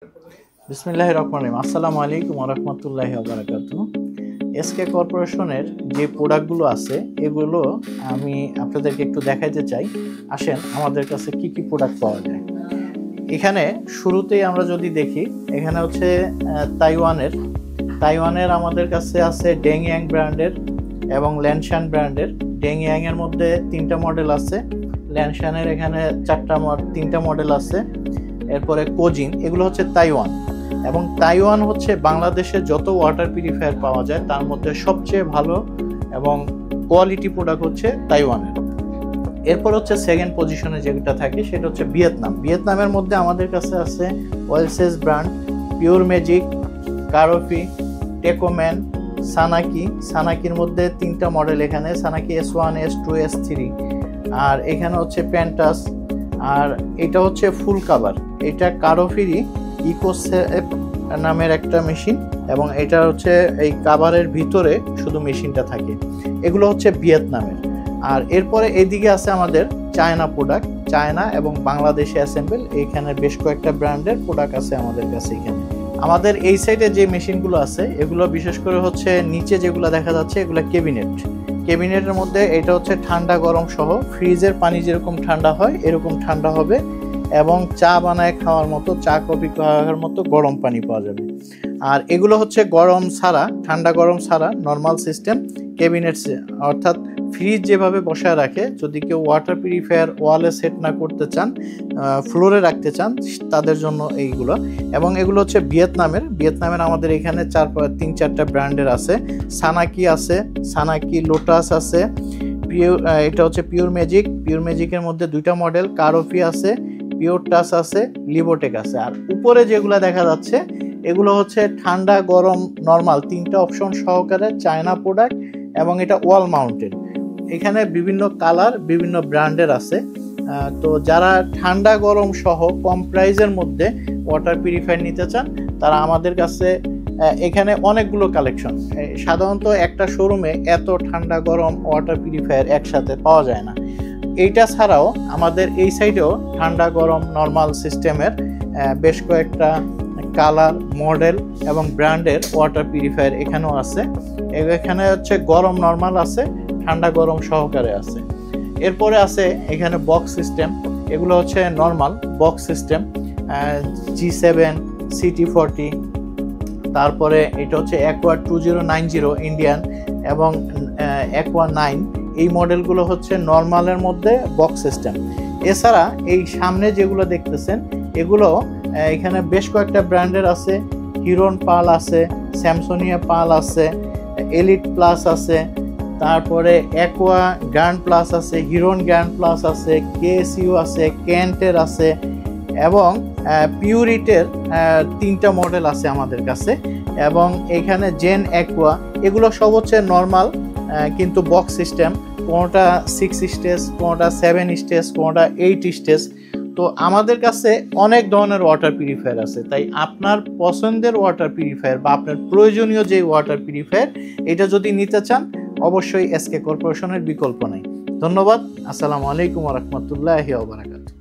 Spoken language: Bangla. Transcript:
বিসমিল্লাহির রহমানির রহিম। আসসালামু আলাইকুম ওয়া রাহমাতুল্লাহি ওয়া বারাকাতুহু। এসকে কর্পোরেশনের যে প্রোডাক্টগুলো আছে এগুলো আমি আপনাদেরকে একটু দেখাইতে চাই। আসেন আমাদের কাছে কি কি প্রোডাক্ট পাওয়া যায়। এখানে শুরুতেই আমরা যদি দেখি, এখানে হচ্ছে তাইওয়ানের আমাদের কাছে আছে ডেংয়াং ব্র্যান্ডের এবং ল্যানশান ব্র্যান্ডের। ডেংয়াং এর মধ্যে 3টা মডেল আছে, ল্যানশানের এখানে 3টা মডেল আছে। এরপরে কোজিন, এগুলো হচ্ছে তাইওয়ান। এবং তাইওয়ান হচ্ছে বাংলাদেশে যত ওয়াটার পিউরিফায়ার পাওয়া যায় তার মধ্যে সবচেয়ে ভালো এবং কোয়ালিটি প্রোডাক্ট হচ্ছে তাইওয়ানের। এরপর হচ্ছে সেকেন্ড পজিশনে যেটা থাকে সেটা হচ্ছে ভিয়েতনামের মধ্যে আমাদের কাছে আছে ওয়েলসেস ব্র্যান্ড, পিওর ম্যাজিক, কারোফি, টেকোম্যান, সানাকির মধ্যে 3টা মডেল এখানে, সানাকি S1, S2, S3। আর এখানে হচ্ছে প্যান্টাস। আর এটা হচ্ছে ফুল কাভার, এটা কারোফিরই ইকোসেপ নামের একটা মেশিন, এবং এটা হচ্ছে এই কাভারের ভিতরে শুধু মেশিনটা থাকে। এগুলো হচ্ছে ভিয়েতনামের। আর এরপরে এদিকে আছে আমাদের চায়না প্রোডাক্ট, চায়না এবং বাংলাদেশে অ্যাসেম্বল। এখানে বেশ কয়েকটা ব্র্যান্ডের প্রোডাক্ট আছে আমাদের কাছে। এখানে আমাদের এই সাইডে যে মেশিনগুলো আছে এগুলো বিশেষ করে হচ্ছে নিচে যেগুলো দেখা যাচ্ছে এগুলো কেবিনেটের মধ্যে। এটা হচ্ছে ঠান্ডা গরম সহ, ফ্রিজের পানি যেরকম ঠান্ডা হয় এরকম ঠান্ডা হবে, এবং চা বানায় খাওয়ার মতো, চা কফি খাওয়ার মতো গরম পানি পাওয়া যাবে। আর এগুলো হচ্ছে গরম ছাড়া, ঠান্ডা গরম ছাড়া নর্মাল সিস্টেম ক্যাবিনেট, অর্থাৎ ফ্রিজ যেভাবে বসায় রাখে, যদি কেউ ওয়াটার পিউরিফায়ার ওয়ালে সেট না করতে চান, ফ্লোরে রাখতে চান, তাদের জন্য এইগুলো। এবং এগুলো হচ্ছে ভিয়েতনামের আমাদের এখানে 3-4টা ব্র্যান্ডের আছে। সানাকি আছে, সানাকি লোটাস আছে, এটা হচ্ছে পিওর ম্যাজিকের মধ্যে 2টা মডেল, কারোফি আছে, পিওর টাচ আছে, লিবোটেক আছে। আর উপরে যেগুলো দেখা যাচ্ছে এগুলো হচ্ছে ঠান্ডা গরম নর্মাল 3টা অপশন সহকারে চায়না প্রোডাক্ট, এবং এটা ওয়াল মাউন্টেড। এখানে বিভিন্ন কালার বিভিন্ন ব্র্যান্ডের আছে। তো যারা ঠান্ডা গরম সহ কম প্রাইজের মধ্যে ওয়াটার পিউরিফায়ার নিতে চান তারা আমাদের কাছে, এখানে অনেকগুলো কালেকশন। সাধারণত একটা শোরুমে এত ঠান্ডা গরম ওয়াটার পিউরিফায়ার একসাথে পাওয়া যায় না। এইটা ছাড়াও আমাদের এই সাইডেও ঠান্ডা গরম নর্মাল সিস্টেমের বেশ কয়েকটা কালার, মডেল এবং ব্র্যান্ডের ওয়াটার পিউরিফায়ার এখানেও আছে। এখানে হচ্ছে গরম নর্মাল আছে, ঠান্ডা গরম সহকারে আছে। এরপরে আছে এখানে বক্স সিস্টেম, এগুলো হচ্ছে normal box system, G7, CT40, তারপরে এটা হচ্ছে অ্যাকোয়া 2090 ইন্ডিয়ান, এবং অ্যাকোয়া 9। এই মডেলগুলো হচ্ছে নর্মালের মধ্যে বক্স সিস্টেম। এছাড়া এই সামনে যেগুলো দেখতেছেন এগুলো এখানে বেশ কয়েকটা ব্র্যান্ডের আছে। হিরন পাল আছে, স্যামসোনিয়া পাল আছে, এলিট প্লাস আছে, তারপরে অ্যাকোয়া গ্র্যান্ড প্লাস আছে, হিরন গ্র্যান্ড প্লাস আছে, কেএসইউ আছে, কেন্টের আছে, এবং পিউরিটের 3টা মডেল আছে আমাদের কাছে। এবং এখানে জেন অ্যাকোয়া, এগুলো সব হচ্ছে নর্মাল কিন্তু বক্স সিস্টেম, কোনোটা 6 স্টেজ, কোনোটা 7 স্টেজ, কোনোটা 8 স্টেজ। তো আমাদের কাছে অনেক ধরনের ওয়াটার পিউরিফায়ার আছে, তাই আপনার পছন্দের ওয়াটার পিউরিফায়ার বা আপনার প্রয়োজনীয় যে ওয়াটার পিউরিফায়ার এটা যদি নিতে চান অবশ্যই এসকে কর্পোরেশনের বিকল্প নেই। ধন্যবাদ। আসসালামু আলাইকুম ওয়া রাহমাতুল্লাহি ওয়া বারাকাতুহু।